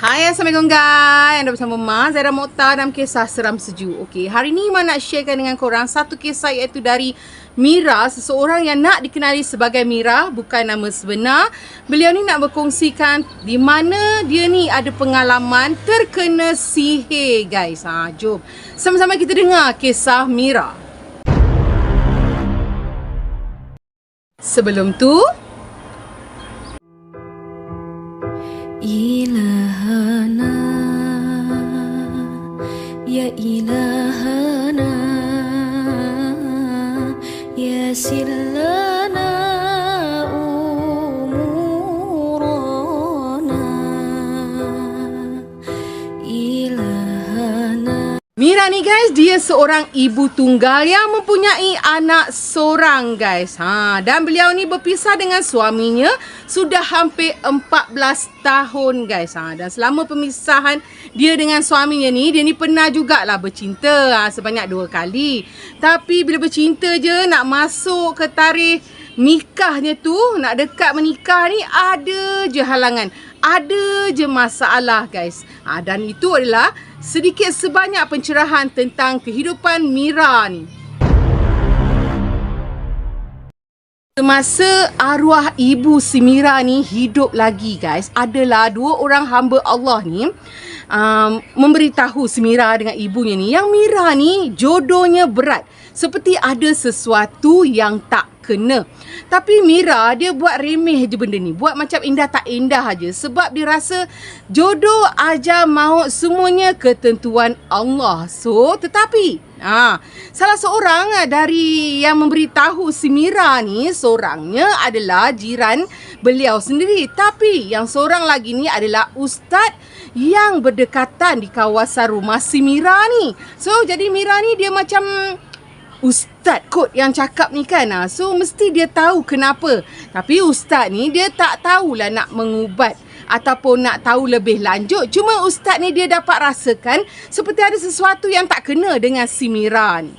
Hai, Assalamualaikum guys. Anda bersama Mak Zaira Mokhtar dalam kisah seram sejuk. Okey, hari ni Mak nak sharekan dengan korang satu kisah iaitu dari Mira, seseorang yang nak dikenali sebagai Mira, bukan nama sebenar. Beliau ni nak berkongsikan di mana dia ni ada pengalaman terkena sihir guys. Jom sama-sama kita dengar kisah Mira. Sebelum tu, إلهنا يا إلهنا يسر لنا أمورنا إلهنا. Mira ni guys, dia seorang ibu tunggal yang mempunyai anak seorang guys. Dan beliau ni berpisah dengan suaminya sudah hampir 14 tahun guys. Dan selama pemisahan dia dengan suaminya ni, dia ni pernah jugalah bercinta sebanyak 2 kali. Tapi bila bercinta je, nak masuk ke tarikh nikahnya tu, nak dekat menikah ni, ada je halangan, ada je masalah guys. Dan itu adalah sedikit sebanyak pencerahan tentang kehidupan Mira ni. Semasa arwah ibu si Mira ni hidup lagi guys, adalah 2 orang hamba Allah ni memberitahu si Mira dengan ibunya ni yang Mira ni jodohnya berat, seperti ada sesuatu yang tak kena. Tapi Mira dia buat remeh je benda ni, buat macam indah tak indah aja, sebab dia rasa jodoh, ajal, maut semuanya ketentuan Allah. So tetapi salah seorang dari yang memberitahu si Mira ni, seorangnya adalah jiran beliau sendiri. Tapi yang seorang lagi ni adalah ustaz yang berdekatan di kawasan rumah si Mira ni. So jadi Mira ni dia macam ustaz kot yang cakap ni kan. So mesti dia tahu kenapa. Tapi ustaz ni dia tak tahulah nak mengubat ataupun nak tahu lebih lanjut. Cuma ustaz ni dia dapat rasakan seperti ada sesuatu yang tak kena dengan si Mira ni.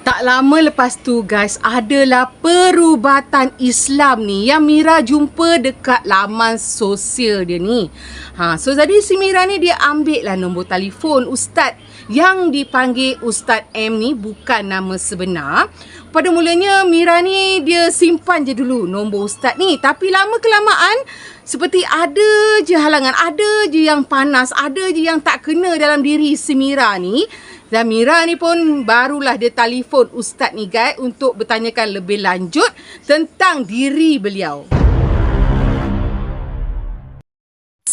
Tak lama lepas tu guys, adalah perubatan Islam ni yang Mira jumpa dekat laman sosial dia ni. So jadi si Mira ni dia ambil lah nombor telefon ustaz yang dipanggil Ustaz M ni, bukan nama sebenar. Pada mulanya Mira ni dia simpan je dulu nombor ustaz ni. Tapi lama kelamaan seperti ada je halangan, ada je yang panas, ada je yang tak kena dalam diri si Mira ni. Dan Mira ni pun barulah dia telefon ustaz ni guys untuk bertanyakan lebih lanjut tentang diri beliau.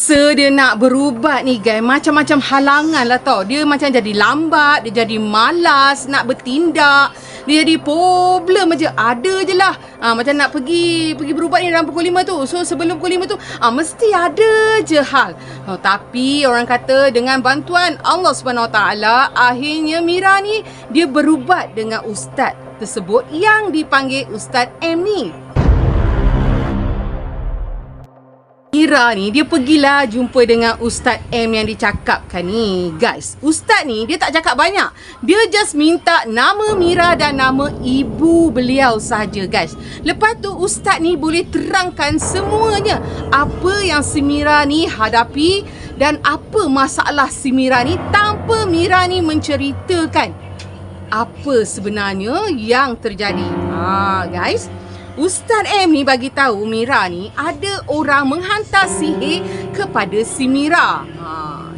Dia nak berubat ni guys, macam-macam halangan lah tau. Dia macam jadi lambat, dia jadi malas nak bertindak, dia jadi problem aja. Ada je lah macam nak pergi berubat ni dalam pukul 5 tu. So sebelum pukul 5 tu mesti ada je hal. Tapi orang kata dengan bantuan Allah SWT, akhirnya Mira ni dia berubat dengan ustaz tersebut yang dipanggil Ustaz M ni. Mira ni dia pergilah jumpa dengan Ustaz M yang dicakapkan ni guys. Ustaz ni dia tak cakap banyak, dia just minta nama Mira dan nama ibu beliau sahaja guys. Lepas tu ustaz ni boleh terangkan semuanya, apa yang si Mira ni hadapi dan apa masalah si Mira ni, tanpa Mira ni menceritakan apa sebenarnya yang terjadi. Guys, Ustaz M ni bagi tahu Mira ni ada orang menghantar sihir kepada si Mira.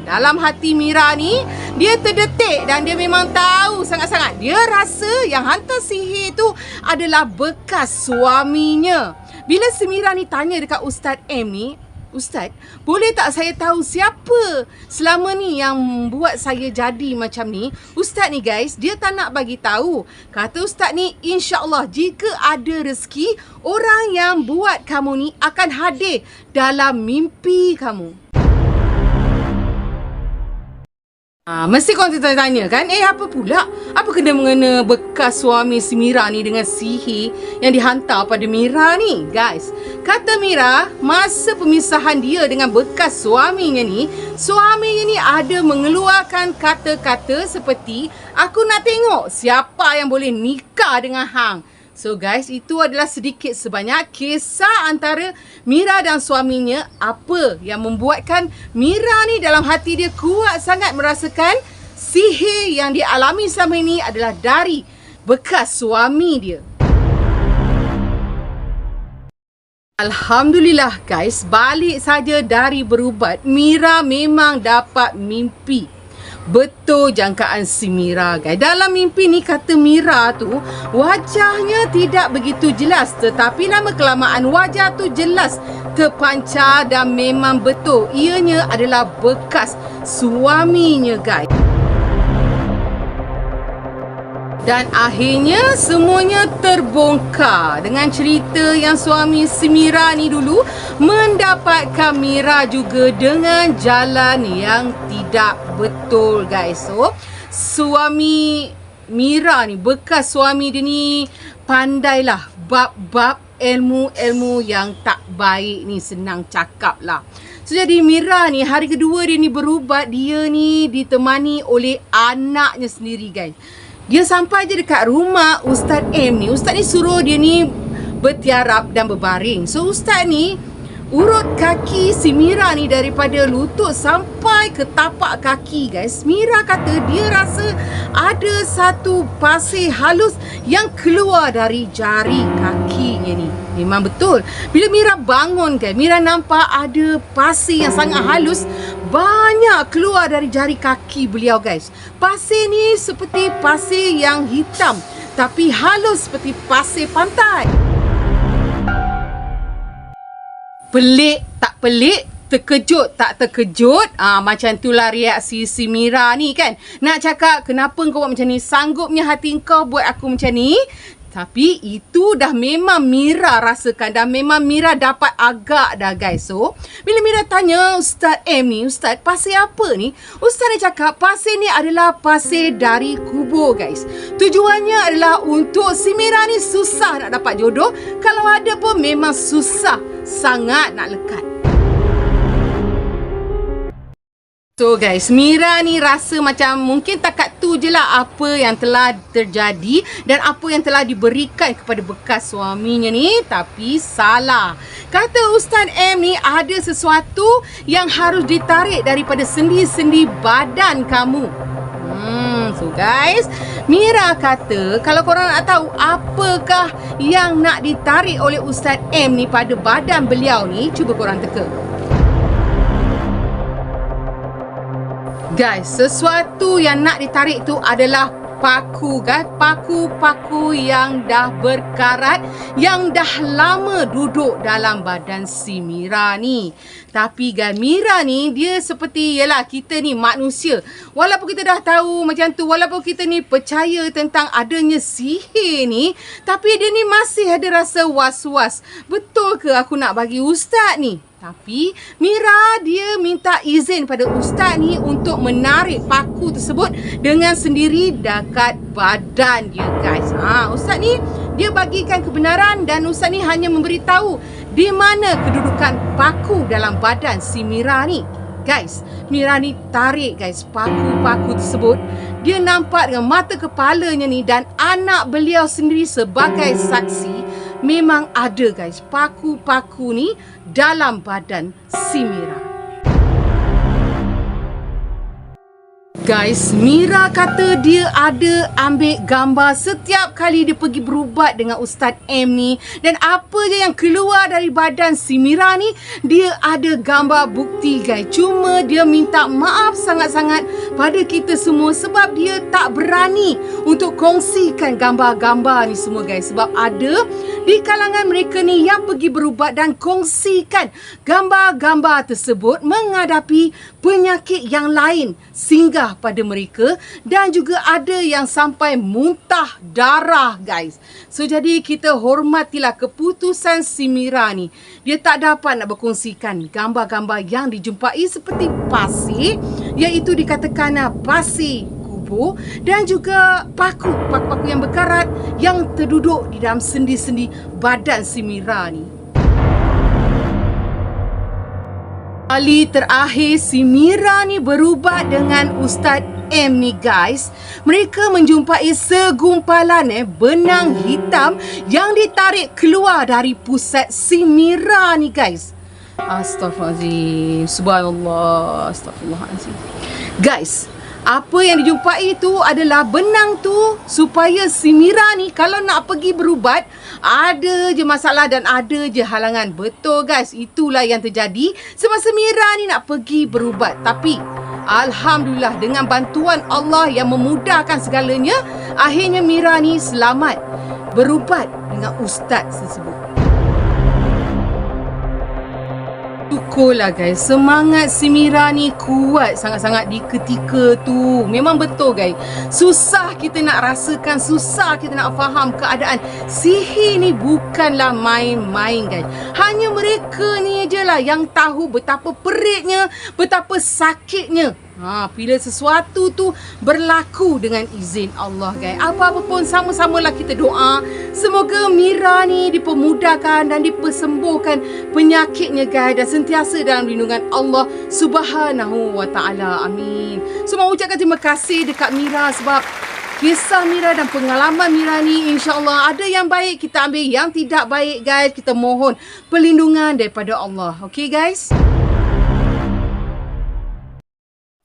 Dalam hati Mira ni dia terdetik dan dia memang tahu sangat-sangat. Dia rasa yang hantar sihir tu adalah bekas suaminya. Bila si Mira ni tanya dekat Ustaz M ni, Ustaz, boleh tak saya tahu siapa selama ni yang buat saya jadi macam ni? Ustaz ni guys, dia tak nak bagi tahu. Kata ustaz ni, insya-Allah jika ada rezeki, orang yang buat kamu ni akan hadir dalam mimpi kamu. Mesti korang tanya kan, apa pula? Apa kena mengena bekas suami si Mira ni dengan sihir yang dihantar pada Mira ni? Guys, kata Mira, masa pemisahan dia dengan bekas suaminya ni ada mengeluarkan kata-kata seperti, aku nak tengok siapa yang boleh nikah dengan hang. So guys, itu adalah sedikit sebanyak kisah antara Mira dan suaminya. Apa yang membuatkan Mira ni dalam hati dia kuat sangat merasakan sihir yang dia alami selama ini adalah dari bekas suami dia. Alhamdulillah guys, balik saja dari berubat, Mira memang dapat mimpi. Betul jangkaan si Mira guys. Dalam mimpi ni kata Mira tu wajahnya tidak begitu jelas, tetapi lama kelamaan wajah tu jelas, terpancar dan memang betul ianya adalah bekas suaminya guys. Dan akhirnya semuanya terbongkar dengan cerita yang suami si Mira ni dulu mendapatkan Mira juga dengan jalan yang tidak betul guys. So, suami Mira ni, bekas suami dia ni pandailah bab-bab ilmu-ilmu yang tak baik ni, senang cakap lah. So, jadi Mira ni hari kedua dia ni berubat, dia ni ditemani oleh anaknya sendiri guys. Dia sampai je dekat rumah Ustaz M ni. Ustaz ni suruh dia ni bertiarap dan berbaring. So Ustaz ni urut kaki si Mira ni daripada lutut sampai ke tapak kaki guys. Mira kata dia rasa ada satu pasir halus yang keluar dari jari kakinya ni. Memang betul. Bila Mira bangun guys, Mira nampak ada pasir yang sangat halus banyak keluar dari jari kaki beliau guys. Pasir ni seperti pasir yang hitam tapi halus seperti pasir pantai. Pelik tak pelik, terkejut tak terkejut. Macam itulah reaksi si Mira ni kan. Nak cakap kenapa kau buat macam ni, sanggupnya hati kau buat aku macam ni. Tapi itu dah memang Mira rasakan, dah memang Mira dapat agak dah guys. So, bila Mira tanya Ustaz M ni, Ustaz pasir apa ni? Ustaz ni cakap pasir ni adalah pasir dari kubur guys. Tujuannya adalah untuk si Mira ni susah nak dapat jodoh. Kalau ada pun memang susah sangat nak lekat. So guys, Mira ni rasa macam mungkin takat tu je lah apa yang telah terjadi dan apa yang telah diberikan kepada bekas suaminya ni. Tapi salah. Kata Ustaz M ni ada sesuatu yang harus ditarik daripada sendi-sendi badan kamu. So guys, Mira kata kalau korang nak tahu apakah yang nak ditarik oleh Ustaz M ni pada badan beliau ni, cuba korang teka. Guys, sesuatu yang nak ditarik tu adalah paku guys. Paku-paku yang dah berkarat, yang dah lama duduk dalam badan si Mira ni. Tapi guys, Mira ni dia seperti, yalah kita ni manusia. Walaupun kita dah tahu macam tu, walaupun kita ni percaya tentang adanya sihir ni, tapi dia ni masih ada rasa was-was. Betul ke aku nak bagi Ustaz ni? Tapi Mira dia minta izin pada Ustaz ni untuk menarik paku tersebut dengan sendiri dekat badan dia guys. Ustaz ni dia bagikan kebenaran dan Ustaz ni hanya memberitahu di mana kedudukan paku dalam badan si Mira ni. Guys, Mira ni tarik guys paku-paku tersebut. Dia nampak dengan mata kepalanya ni dan anak beliau sendiri sebagai saksi. Memang ada guys paku-paku ni dalam badan si Mira. Guys, Mira kata dia ada ambil gambar setiap kali dia pergi berubat dengan Ustaz M ni. Dan apa je yang keluar dari badan si Mira ni, dia ada gambar bukti guys. Cuma dia minta maaf sangat-sangat pada kita semua sebab dia tak berani untuk kongsikan gambar-gambar ni semua guys. Sebab ada di kalangan mereka ni yang pergi berubat dan kongsikan gambar-gambar tersebut menghadapi penyakit yang lain singgah pada mereka dan juga ada yang sampai muntah darah guys. So jadi kita hormatilah keputusan si Mira ni. Dia tak dapat nak berkongsikan gambar-gambar yang dijumpai seperti pasir, iaitu dikatakan pasir kubur dan juga paku-paku yang berkarat yang terduduk di dalam sendi-sendi badan si Mira ni. Kali terakhir si Mira ni berubat dengan Ustaz M ni guys, mereka menjumpai segumpalan benang hitam yang ditarik keluar dari pusat si Mira ni guys. Astaghfirullahaladzim. Subhanallah. Astaghfirullahaladzim. Guys, apa yang dijumpai itu adalah benang tu supaya si Mira ni kalau nak pergi berubat, ada je masalah dan ada je halangan. Betul guys, itulah yang terjadi semasa Mira ni nak pergi berubat. Tapi alhamdulillah dengan bantuan Allah yang memudahkan segalanya, akhirnya Mira ni selamat berubat dengan ustaz tersebut. Syukurlah guys, semangat si Mira ni kuat sangat-sangat di ketika tu. Memang betul guys, susah kita nak rasakan, susah kita nak faham keadaan. Sihir ni bukanlah main-main guys. Hanya mereka ni je lah yang tahu betapa peritnya, betapa sakitnya bila sesuatu tu berlaku dengan izin Allah guys. Apa-apa pun sama-samalah kita doa, semoga Mira ni dipermudahkan dan dipersembuhkan penyakitnya guys, dan sentiasa dalam lindungan Allah Subhanahu wa taala. Amin. Semua ucapkan terima kasih dekat Mira sebab kisah Mira dan pengalaman Mira ni insya-Allah ada yang baik kita ambil, yang tidak baik guys kita mohon perlindungan daripada Allah. Okey guys.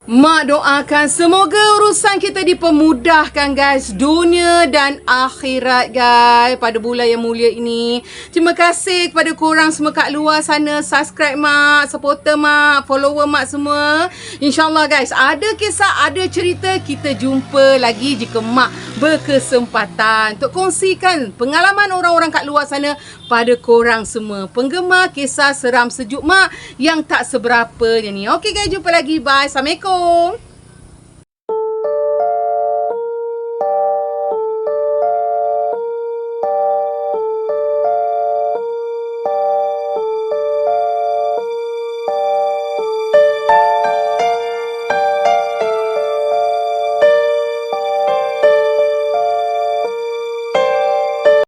Mak doakan semoga urusan kita dipermudahkan guys, dunia dan akhirat guys pada bulan yang mulia ini. Terima kasih kepada korang semua kat luar sana, subscribe mak, supporter mak, follower mak semua. InsyaAllah guys, ada kisah, ada cerita, kita jumpa lagi jika mak berkesempatan untuk kongsikan pengalaman orang-orang kat luar sana pada korang semua penggemar kisah seram sejuk mak yang tak seberapa ni. Okey guys, jumpa lagi. Bye. Assalamualaikum.